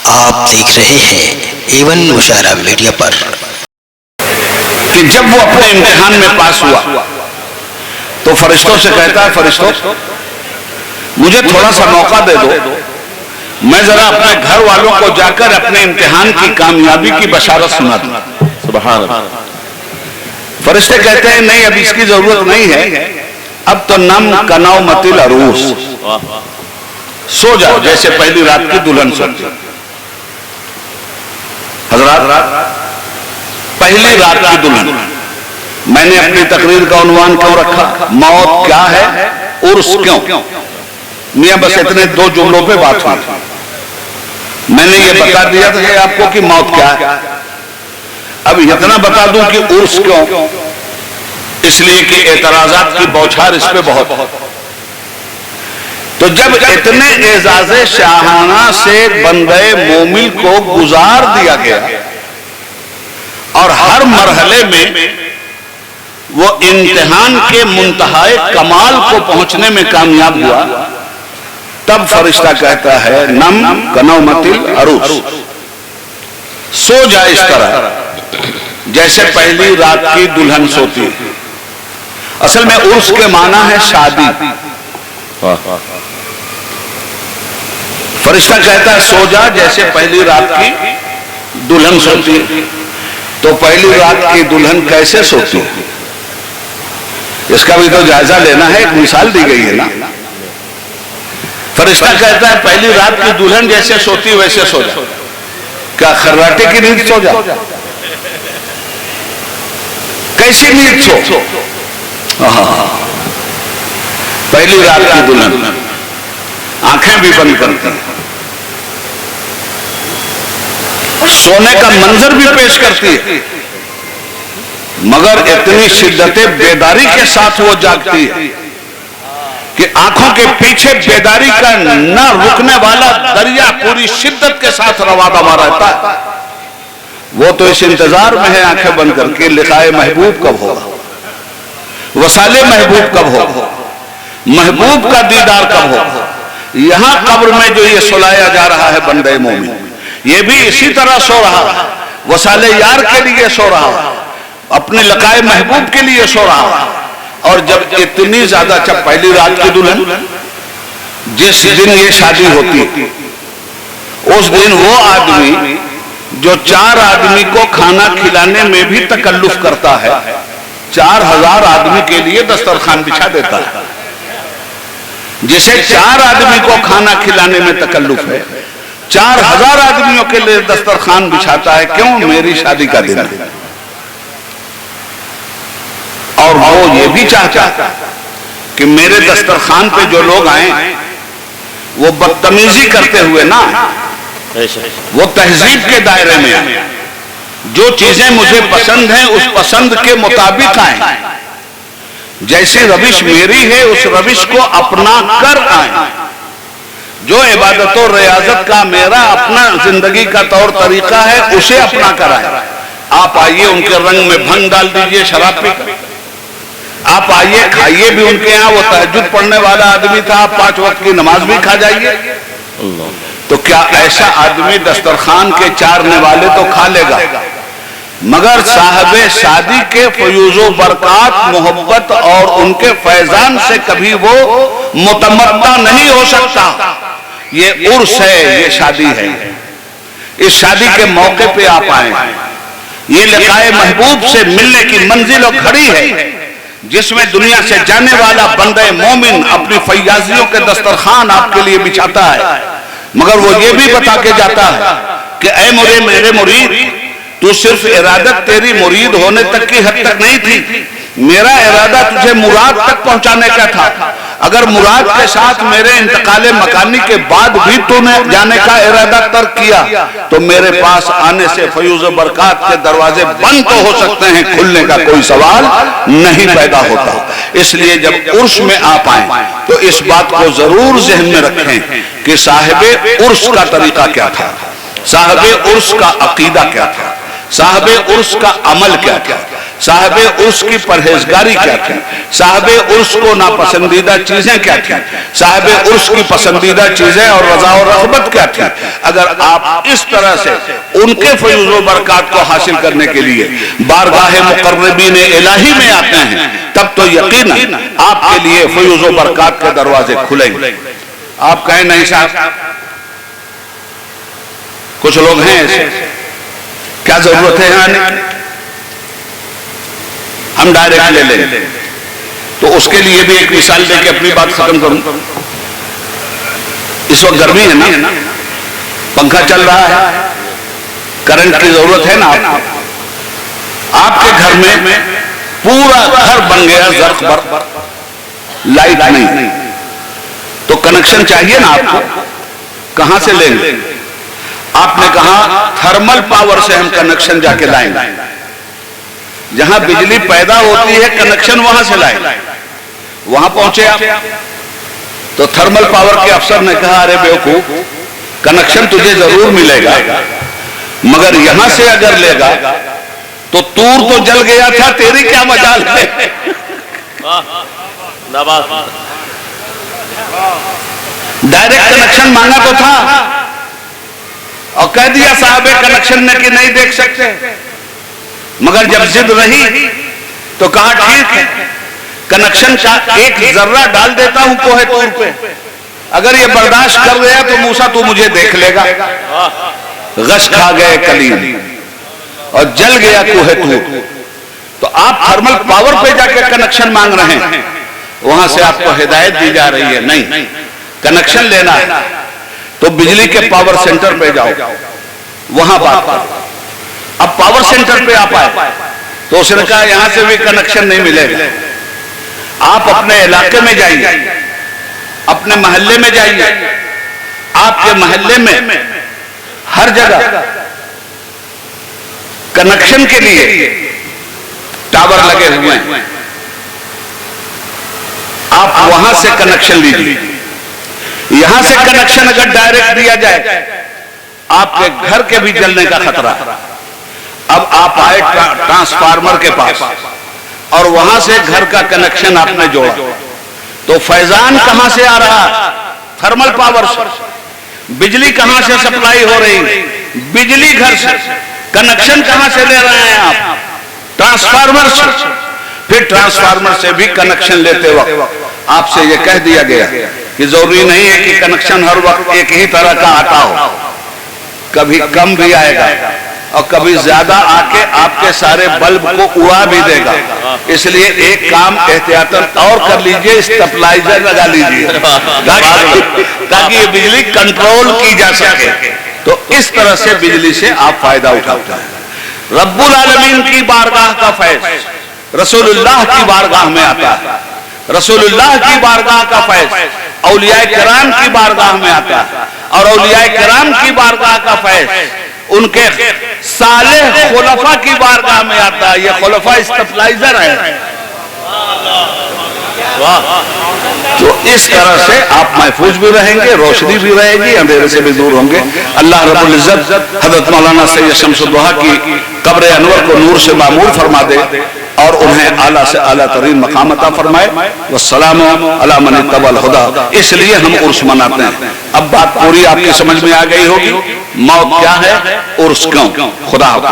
आप देख रहे हैं एवन मुशायरा मीडिया पर। कि जब वो अपने इम्तिहान में पास हुआ तो फरिश्तों से कहता है, फरिश्तों मुझे थोड़ा सा मौका दे दो, मैं जरा अपने घर वालों को जाकर अपने इम्तिहान की कामयाबी की बशारत सुना दूं। सुभान अल्लाह। फरिश्ते कहते हैं नहीं, अब इसकी जरूरत नहीं है, अब तो नम कनाव मतिल अरूस, सो जाओ जैसे पहली रात की दुल्हन सोती। हजरात, पहली रात की दुल्हन, मैंने अपनी तकरीर का उन्वान क्यों रखा, मौत क्या है, उर्स क्यों। मियां बस इतने दो जुमलों पे बात हुई। मैंने ये बता दिया था कि आपको कि मौत क्या है, अब इतना बता दूं कि उर्स क्यों, इसलिए कि एतराजात की बौछार इस पे बहुत। तो जब इतने एजाज़े शाहाना से बंदे मोमिन को गुजार दिया गया और हर मरहले में वो इम्तिहान के मुंतहाए कमाल को पहुंचने में कामयाब हुआ, तब फरिश्ता कहता है नम कनौमतिल अरूस, सो जाए इस तरह जैसे पहली रात की दुल्हन सोती। असल में उर्स के माना है शादी। फरिश्ता कहता है सो जा जैसे पहली रात की दुल्हन सोती। तो पहली रात की दुल्हन कैसे सोती, इसका भी तो जायजा लेना है, एक मिसाल दी गई है ना। फरिश्ता कहता है पहली रात की दुल्हन जैसे सोती वैसे सो जा। क्या खर्राटे की नींद सो जा, कैसी नींद सो। पहली रात की दुल्हन आंखें भी बंद करती है, सोने का मंजर भी पेश करती है, मगर इतनी शिद्दत बेदारी के साथ वो जागती है कि आंखों के पीछे बेदारी का न रुकने वाला दरिया पूरी शिद्दत के साथ रवादमा रहता है। वो तो इस इंतजार में है आंखें बंद करके लिखाए महबूब कब होगा, वसाले महबूब कब होगा, महबूब का दीदार कब होगा। यहां कब्र में जो ये सुलाया जा रहा है बंदे मोमिन, ये भी इसी तरह सो रहा है, वसाले यार के लिए सो रहा है, अपने लकाए महबूब के लिए सो रहा है। और जब इतनी ज्यादा, जब पहली रात की दुल्हन जिस दिन ये शादी होती, उस दिन वो आदमी जो 4 आदमी को खाना खिलाने में भी तकल्लुफ करता है, 4000 आदमी के लिए दस्तरखान बिछा देता है। जिसे 4 आदमी को खाना खिलाने में तकल्लुफ है, 4000 आदमियों के लिए दस्तरखान बिछाता है। क्यों? मेरी शादी का दिन है। और वो ये भी चाहता कि मेरे दस्तरखान पे जो लोग आए वो बदतमीजी करते हुए ना, वो तहजीब के दायरे में आए, जो चीजें मुझे पसंद हैं उस पसंद के मुताबिक आए, जैसी रविश मेरी है उस रविश को अपना कर आए, जो इबादत और रियाजत का मेरा अपना जिंदगी का तौर तरीका है उसे अपना कर आए। आप आइए उनके रंग में भंग डाल दीजिए शराब पीकर, आप आइए खाइए भी उनके यहाँ, वो तहज्जुद पढ़ने वाला आदमी था, आप 5 वक्त की नमाज भी खा जाइए। तो क्या ऐसा आदमी दस्तरखान के 4 निवाले तो खा लेगा, मगर साहबे शादी के फयूज़ो बरक़ात मोहब्बत और उनके फैजान से कभी वो मुतमत्ता नहीं हो सकता। ये उर्स है, ये शादी है। इस शादी के मौके पे आप आए, ये लिकाए महबूब से मिलने की मंजिल और घड़ी है जिसमें दुनिया से जाने वाला बंदे मोमिन अपनी फैयाजियों के दस्तरखान आपके लिए बिछाता है, मगर वो ये भी बता के जाता है कि ऐ मेरे मुरीद, तू सिर्फ इरादत तेरी मुरीद होने तक की हद तक नहीं थी, मेरा इरादा तुझे मुराद तक पहुंचाने का था। अगर मुराद के साथ मेरे इंतकाले मकानी के बाद भी तूने जाने का इरादा तर्क किया तो मेरे पास आने से फयूज़ बरक़ात के दरवाजे बंद तो हो सकते हैं, खुलने का कोई सवाल नहीं पैदा होता। इसलिए जब उर्स में आप आए तो इस बात को जरूर ज़हन में रखें कि साहिबे उर्स का तरीका क्या था, साहिबे उर्स का अकीदा क्या था, साहिबे उर्स का अमल क्या था, साहबे उर्स की परहेजगारी क्या थी, साहबे उर्स को नापसंदीदा चीजें क्या थी, साहबे उर्स की पसंदीदा चीजें और रजा और रग़बत क्या थी। अगर आप इस तरह से उनके फयूज़ व बरक़ात को हासिल करने के लिए बारगाह मुक़र्रबीन इलाही में आते हैं, तब तो यकीनन आपके लिए फयूज़ व बरक़ात के दरवाजे खुलेंगे। आप कहें नहीं साहब, कुछ लोग हैं ऐसे, क्या जरूरत है आने की, हम डायरेक्ट ले लेंगे। तो उसके लिए भी एक मिसाल देके अपनी बात खत्म करूं। इस वक्त गर्मी है ना, पंखा चल रहा है, करंट की जरूरत है ना आपको। आपके घर में पूरा घर बन गया जर्क बर, लाइट नहीं, तो कनेक्शन चाहिए ना आपको, कहां से लेंगे? आपने कहा थर्मल पावर से हम कनेक्शन जाके लाएंगे। जहां बिजली पैदा होती है कनेक्शन वहां से लाएंगे। वहां पहुंचे आप, तो थर्मल पावर के अफसर ने कहा अरे बेवकूफ, कनेक्शन तुझे जरूर मिलेगा, मगर यहां से अगर लेगा तो तूर तो जल गया था, तेरी क्या मजाल है। डायरेक्ट कनेक्शन मांगा तो था और कह दिया साहब कनेक्शन ने कि नहीं देख सकते, मगर जब जिद रही तो कहा ठीक है, कनेक्शन का एक जर्रा डाल देता हूं कोहे तूर पे, अगर ये बर्दाश्त कर गया तो मूसा तू मुझे देख लेगा। गश खा गए कलील और जल गया कोहे तूर। तो आप थर्मल पावर पे जाकर कनेक्शन मांग रहे हैं, वहां से आपको हिदायत दी जा रही है नहीं, कनेक्शन लेना है तो बिजली के पावर सेंटर पे जाओ, वहां बात करो। अब पावर सेंटर पे आप आए तो उसने कहा यहां से भी कनेक्शन नहीं मिलेगा, आप अपने इलाके में जाइए, अपने मोहल्ले में जाइए। आपके मोहल्ले में हर जगह कनेक्शन के लिए टावर लगे हुए हैं, आप वहां से कनेक्शन लीजिए। यहां से कनेक्शन अगर डायरेक्ट दिया जाए आपके घर के भी जलने का खतरा। अब आप आए ट्रांसफार्मर के पास और वहां से घर का कनेक्शन आपने जोड़ा, तो फैजान कहां से आ रहा? थर्मल पावर से। बिजली कहां से सप्लाई हो रही? बिजली घर से। कनेक्शन कहां से ले रहे हैं आप? ट्रांसफार्मर से। फिर ट्रांसफार्मर से भी कनेक्शन लेते वक्त आपसे यह कह दिया गया कि जरूरी नहीं है कि कनेक्शन हर वक्त एक ही तरह का आता हो, कभी कम भी आएगा और कभी ज्यादा आके आपके सारे बल्ब को उड़ा भी देगा। इसलिए एक काम एहतियातन और कर लीजिए, स्टेबलाइजर लगा लीजिए ताकि ये बिजली कंट्रोल की जा सके। तो इस तरह से बिजली से आप फायदा उठाते हैं। रब्बुल आलमीन की बारगाह का फैज रसूलुल्लाह की बारगाह में आता है, रसूलुल्लाह की बारगाह का फैज औलियाए किराम की बारगाह में आता है, और औलियाए किराम की बारगाह का फैज उनके सालेह खुलफा की बारगाह में आता है। ये खुलफा स्टेबलाइजर है। तो इस तरह से आप महफूज भी रहेंगे, रोशनी भी रहेगी, अंधेरे से भी दूर होंगे। अल्लाह रब्बुल इज्जत हज़रत मौलाना सैयद शम्सुद्दौहा की कब्र अनवर को नूर से मामूर फरमा दे और उन्हें आला से आला तरीन मकाम अता फरमाए। वस्सलामु अला मन इत्तबअल हुदा। इसलिए हम उर्स मनाते हैं। अब बात पूरी आपकी समझ में आ गई होगी, मौत क्या है, उर्स क्यों। खुदा